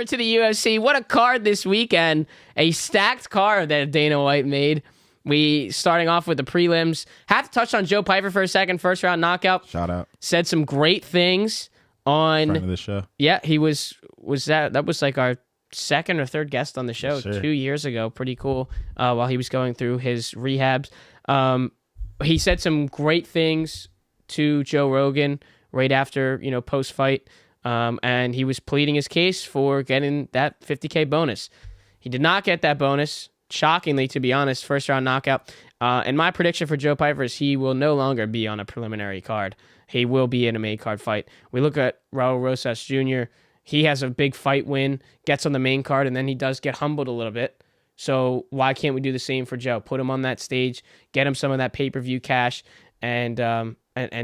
over to the UFC. What a card this weekend. A stacked card that Dana White made. We starting off with the prelims. Have to touch on Joe Pyfer for a second. First round knockout. Shout out. Said some great things on Friend of the show. Yeah, he was that was like our second or third guest on the show 2 years ago. Pretty cool. While he was going through his rehabs. He said some great things to Joe Rogan right after, post fight. And he was pleading his case for getting that $50K bonus. He did not get that bonus. Shockingly, to be honest, first round knockout. And my prediction for Joe Pyfer is he will no longer be on a preliminary card. He will be in a main card fight. We look at Raul Rosas Jr. He has a big fight win, gets on the main card, and then he does get humbled a little bit. So why can't we do the same for Joe? Put him on that stage, get him some of that pay-per-view cash, and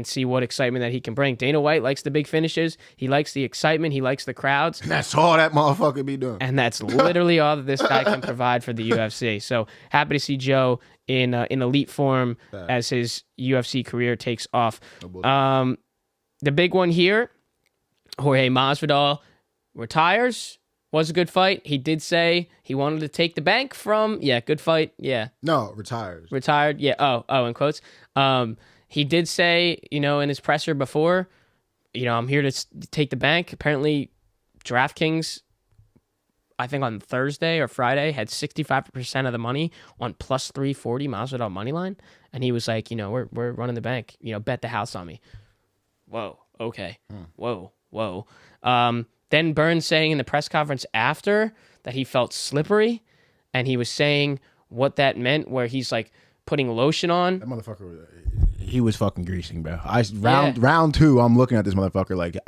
see what excitement that he can bring. Dana White likes the big finishes. He likes the excitement. He likes the crowds. And that's all that motherfucker be doing. And that's literally all that this guy can provide for the UFC. So happy to see Joe in elite form as his UFC career takes off. The big one here, Jorge Masvidal retires. Was a good fight. He did say he wanted to take the bank from... Yeah, good fight. Yeah. No, retires. Retired. Yeah. Oh, in quotes. He did say, in his presser before, I'm here to take the bank. Apparently, DraftKings, I think on Thursday or Friday, had 65% of the money on plus 340 Masvidal money line. And he was like, we're running the bank. Bet the house on me. Whoa. Okay. Whoa. Then Burns saying in the press conference after that he felt slippery. And he was saying what that meant, where he's like putting lotion on. That motherfucker, he was fucking greasing, bro. Round two, I'm looking at this motherfucker like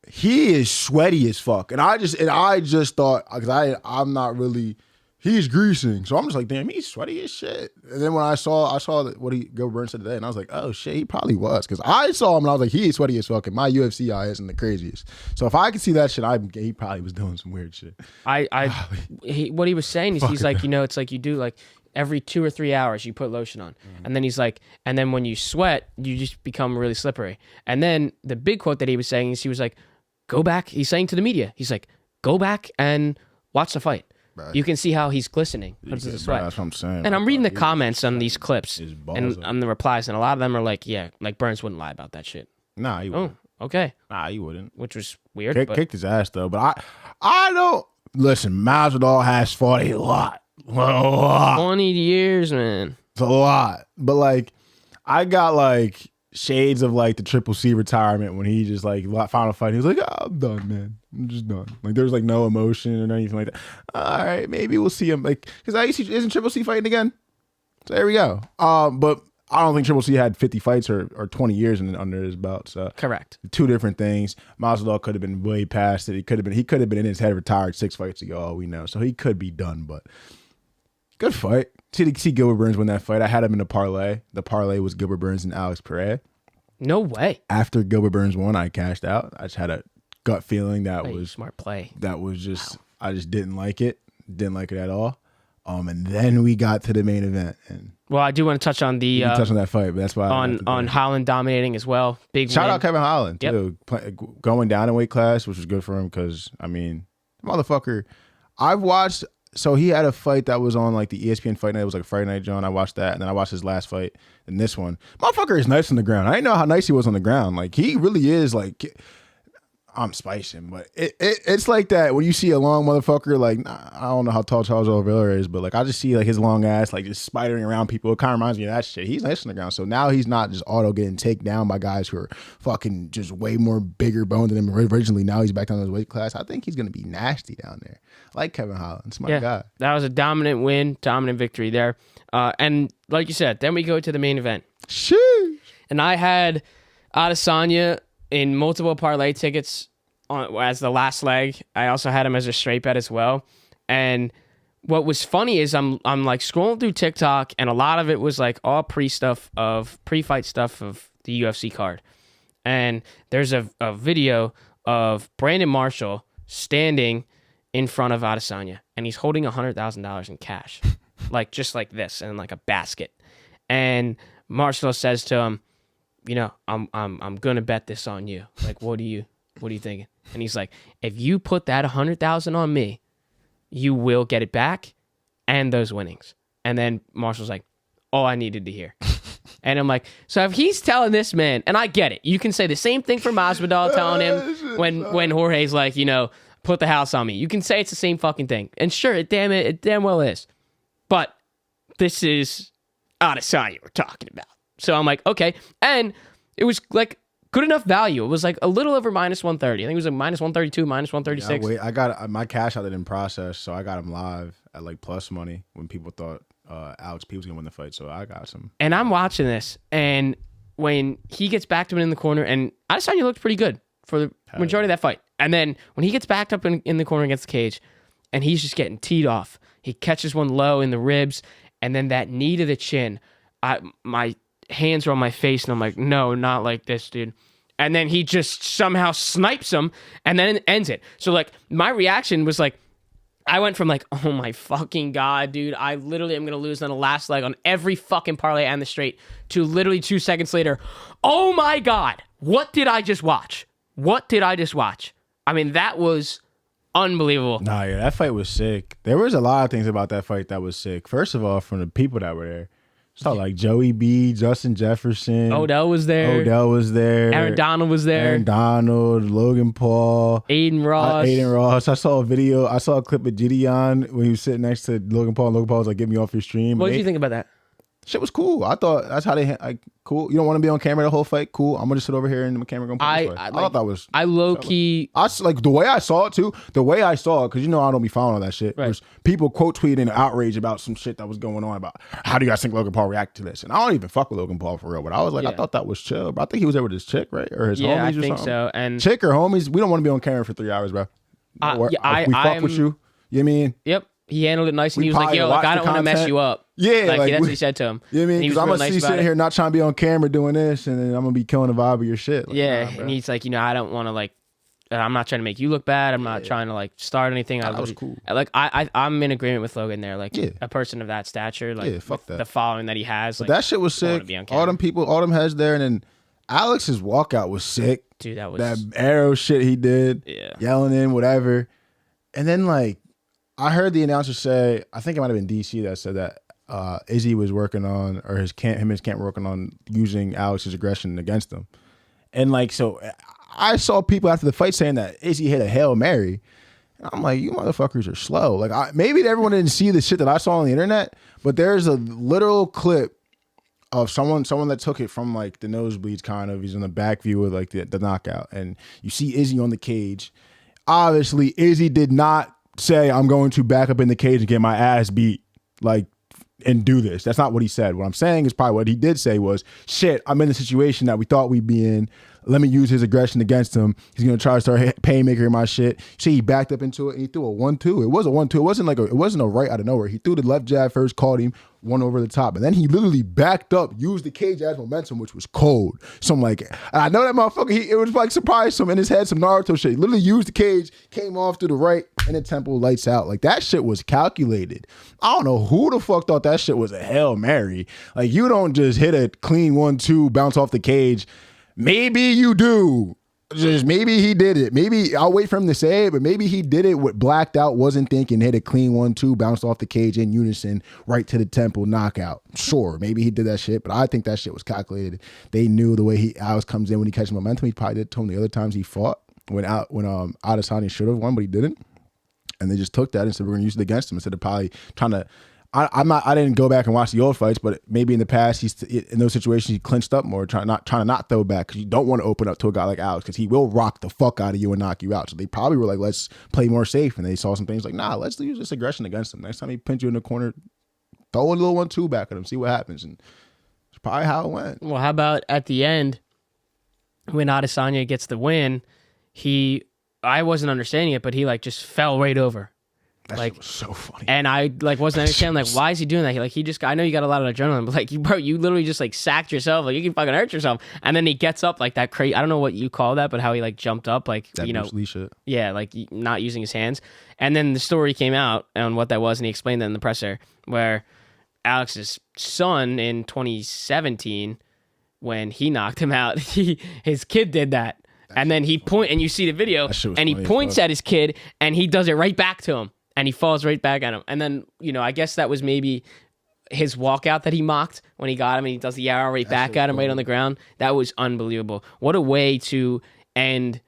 he is sweaty as fuck, and I just thought, because I'm not really, he's greasing, so I'm just like, damn, he's sweaty as shit. And then when I saw what Gilbert Burns said today, and I was like, oh shit, he probably was, because I saw him and I was like, he is sweaty as fuck, and my UFC eye isn't the craziest. So if I could see that shit, he probably was doing some weird shit. What he was saying is he's like, it's like you do like every 2 or 3 hours you put lotion on. And then he's like, and then when you sweat, you just become really slippery. And then the big quote that he was saying is he was like, go back. He's saying to the media, he's like, go back and watch the fight. Right. You can see how he's glistening because of the sweat. That's what I'm saying. And I'm reading the comments on these clips and on the replies, and a lot of them are like, yeah, like Burns wouldn't lie about that shit. Nah, he wouldn't. Oh, okay. Nah, he wouldn't. Which was weird. Kicked his ass though, but I don't listen. Masvidal has fought a lot. 20 years, man. It's a lot. But like, I got like shades of like the Triple C retirement when he just like final fight. He was like, oh, I'm done, man. I'm just done. Like there's like no emotion or anything like that. All right, maybe we'll see him like, because isn't Triple C fighting again? So there we go. But I don't think Triple C had 50 fights or 20 years under his belt. So correct. Two different things. Masvidal could have been way past it. He could have been in his head retired 6 fights ago. All we know. So he could be done, but. Good fight. See Gilbert Burns win that fight. I had him in a parlay. The parlay was Gilbert Burns and Alex Pereira. No way. After Gilbert Burns won, I cashed out. I just had a gut feeling that was smart play. That was just I just didn't like it. Didn't like it at all. And then we got to the main event. And well, I do want to touch on the touch on that fight, but that's why on Holland dominating as well. Big shout win. out Kevin Holland too, going down in weight class, which was good for him because I mean, motherfucker, I've watched. So he had a fight that was on like the ESPN Fight Night. It was like a Friday Night John. I watched that, and then I watched his last fight and this one. Motherfucker is nice on the ground. I didn't know how nice he was on the ground. Like he really is. Like I'm spicing, but it's like that when you see a long motherfucker. Like I don't know how tall Charles Oliveira is, but like I just see like his long ass like just spidering around people. It kind of reminds me of that shit. He's nice on the ground. So now he's not just auto getting taken down by guys who are fucking just way more bigger boned than him originally. Now he's back down to his weight class. I think he's gonna be nasty down there. Like Kevin Holland, my guy. That was a dominant win, dominant victory there. And like you said, then we go to the main event. Sheesh. And I had Adesanya in multiple parlay tickets as the last leg. I also had him as a straight bet as well. And what was funny is I'm like scrolling through TikTok, and a lot of it was like all pre-fight stuff of the UFC card. And there's a video of Brandon Marshall standing in front of Adesanya, and he's holding $100,000 in cash, like just like this, and like a basket. And Marshall says to him, "I'm gonna bet this on you. Like, what do you what are you thinking? And he's like, if you put that 100,000 on me, you will get it back and those winnings. And then Marshall's like, all I needed to hear. And I'm like, so if he's telling this man, and I get it, you can say the same thing for Masvidal telling him when Jorge's like, put the house on me. You can say it's the same fucking thing. And sure, it damn well is. But this is Adesanya we're talking about. So I'm like, okay. And it was like good enough value. It was like a little over minus 130. I think it was like minus 132, minus 136. I got my cash out didn't process, so I got him live at like plus money when people thought Alex P was gonna win the fight. So I got some. And I'm watching this, and when he gets back to it in the corner, and Adesanya looked pretty good for the majority of that fight. And then when he gets backed up in the corner against the cage, and he's just getting teed off, he catches one low in the ribs, and then that knee to the chin. My hands are on my face, and I'm like, no, not like this, dude. And then he just somehow snipes him, and then ends it. So like my reaction was like, I went from like, oh my fucking God, dude, I literally am going to lose on the last leg on every fucking parlay and the straight, to literally 2 seconds later, oh my God, what did I just watch? What did I just watch? I mean, that was unbelievable. Nah, yeah, that fight was sick. There was a lot of things about that fight that was sick. First of all, from the people that were there. So like Joey B, Justin Jefferson. Odell was there. Aaron Donald was there. Aaron Donald, Logan Paul. Aiden Ross. I saw a clip of Gideon when he was sitting next to Logan Paul. And Logan Paul was like, get me off your stream. What did you think about that? Shit was cool. I thought that's how they like cool. You don't want to be on camera the whole fight? Cool. I'm gonna just sit over here and the camera gonna put this way. I thought that was. I low key. I like the way I saw it too. The way I saw it, because I don't be following all that shit. Right. Was people quote tweeting outrage about some shit that was going on about how do you guys think Logan Paul react to this? And I don't even fuck with Logan Paul for real. But I was like, I thought that was chill. But I think he was there with his chick, right, or his homies or something. Yeah, I think so. And chick or homies, we don't want to be on camera for 3 hours, bro. We fuck with you. You know what I mean? Yep. He handled it nice, and he was like, yo, like, I don't want to mess you up. Yeah. Like that's what he said to him. You know what I mean? Because I'm going to see sitting here not trying to be on camera doing this, and then I'm going to be killing the vibe of your shit. Like, yeah, and he's like, I don't want to, like, I'm not trying to make you look bad. I'm not trying to, like, start anything. That was cool. Like, I'm in agreement with Logan there. Like, a person of that stature, like, fuck that. The following that he has. But like, that shit was sick. All them people, all them heads there, and then Alex's walkout was sick. Dude, that was... That arrow shit he did. Yeah. Yelling in, whatever. And then, like, I heard the announcer say, I think it might have been DC that said that Izzy was working on, or him and his camp were working on using Alex's aggression against him. And like, so I saw people after the fight saying that Izzy hit a Hail Mary. And I'm like, you motherfuckers are slow. Like, maybe everyone didn't see the shit that I saw on the internet, but there's a literal clip of someone that took it from like the nosebleeds kind of. He's in the back view of like the knockout. And you see Izzy on the cage. Obviously, Izzy did not say, I'm going to back up in the cage and get my ass beat, like, and do this. That's not what he said. What I'm saying is probably what he did say was, shit, I'm in the situation that we thought we'd be in. Let me use his aggression against him. He's going to try to start paymaker in my shit. See, he backed up into it and he threw a 1-2. It was a 1-2. It wasn't a right out of nowhere. He threw the left jab first, caught him, one over the top. And then he literally backed up, used the cage as momentum, which was cold. So I'm like, I know that motherfucker, it was like surprised him in his head, some Naruto shit. He literally used the cage, came off to the right, and the temple lights out. Like, that shit was calculated. I don't know who the fuck thought that shit was a Hail Mary. Like, you don't just hit a clean 1-2, bounce off the cage. Maybe you do. Just maybe he did it. Maybe I'll wait for him to say it, but maybe he did it with blacked out, wasn't thinking, hit a clean 1-2, bounced off the cage in unison, right to the temple, knockout. Sure, maybe he did that shit, but I think that shit was calculated. They knew the way Alex comes in when he catches momentum. He probably did to him the other times he fought when Adesanya should have won, but he didn't. And they just took that and said, we're going to use it against him instead of probably trying to. I didn't go back and watch the old fights, but maybe in the past he's in those situations he clinched up more, trying to not throw back, because you don't want to open up to a guy like Alex because he will rock the fuck out of you and knock you out. So they probably were like, let's play more safe, and they saw some things like, nah, let's use this aggression against him. Next time he pins you in the corner, throw a little 1-2 back at him, see what happens, and it's probably how it went. Well, how about at the end when Adesanya gets the win? I wasn't understanding it, but he like just fell right over. That like, was so funny. And I like wasn't understanding like why is he doing that? I know you got a lot of adrenaline, but like you literally just like sacked yourself. Like you can fucking hurt yourself. And then he gets up like that crazy. I don't know what you call that, but how he like jumped up like that Bruce Lee shit. Yeah, like not using his hands. And then the story came out on what that was, and he explained that in the presser where Alex's son in 2017 when he knocked him out, his kid did that. And then he and you see the video, and he points at his kid, and he does it right back to him, and he falls right back at him. And then, I guess that was maybe his walkout that he mocked when he got him, and he does the arrow right back at him right on the ground. That was unbelievable. What a way to end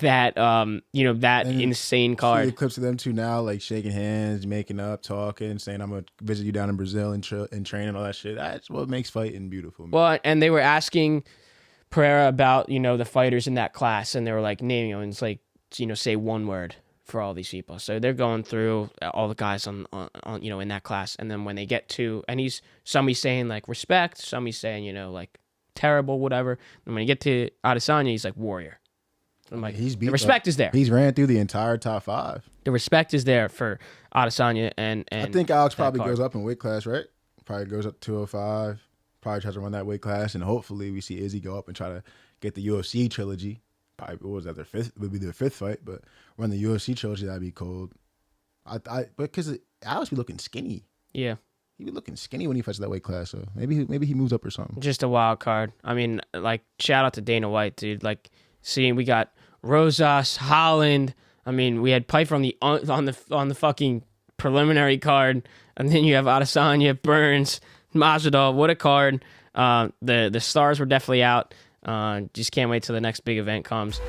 that, that insane card. See the clips of them two now, like shaking hands, making up, talking, saying, I'm going to visit you down in Brazil and train and all that shit. That's what makes fighting beautiful, man. Well, and they were asking Pereira about, the fighters in that class, and they were like, naming them, and it's like, say one word for all these people. So they're going through all the guys on in that class, and then when they get to, and somebody's saying like respect, somebody's saying, like terrible, whatever. And when you get to Adesanya, he's like warrior. I'm like, the respect is there. He's ran through the entire top 5. The respect is there for Adesanya, and I think Alex probably goes up in weight class, right? Probably goes up to 205. Probably tries to run that weight class, and hopefully we see Izzy go up and try to get the UFC trilogy. Probably, what was that, their 5th? Would be their 5th fight, but run the UFC trilogy, that'd be cold. Because Alex be looking skinny. Yeah. He be looking skinny when he fights that weight class, so maybe he moves up or something. Just a wild card. I mean, like, shout out to Dana White, dude. Like, seeing we got Rosas, Holland. I mean, we had Piper on the fucking preliminary card, and then you have Adesanya, Burns, Masvidal. What a card! The stars were definitely out. Just can't wait till the next big event comes.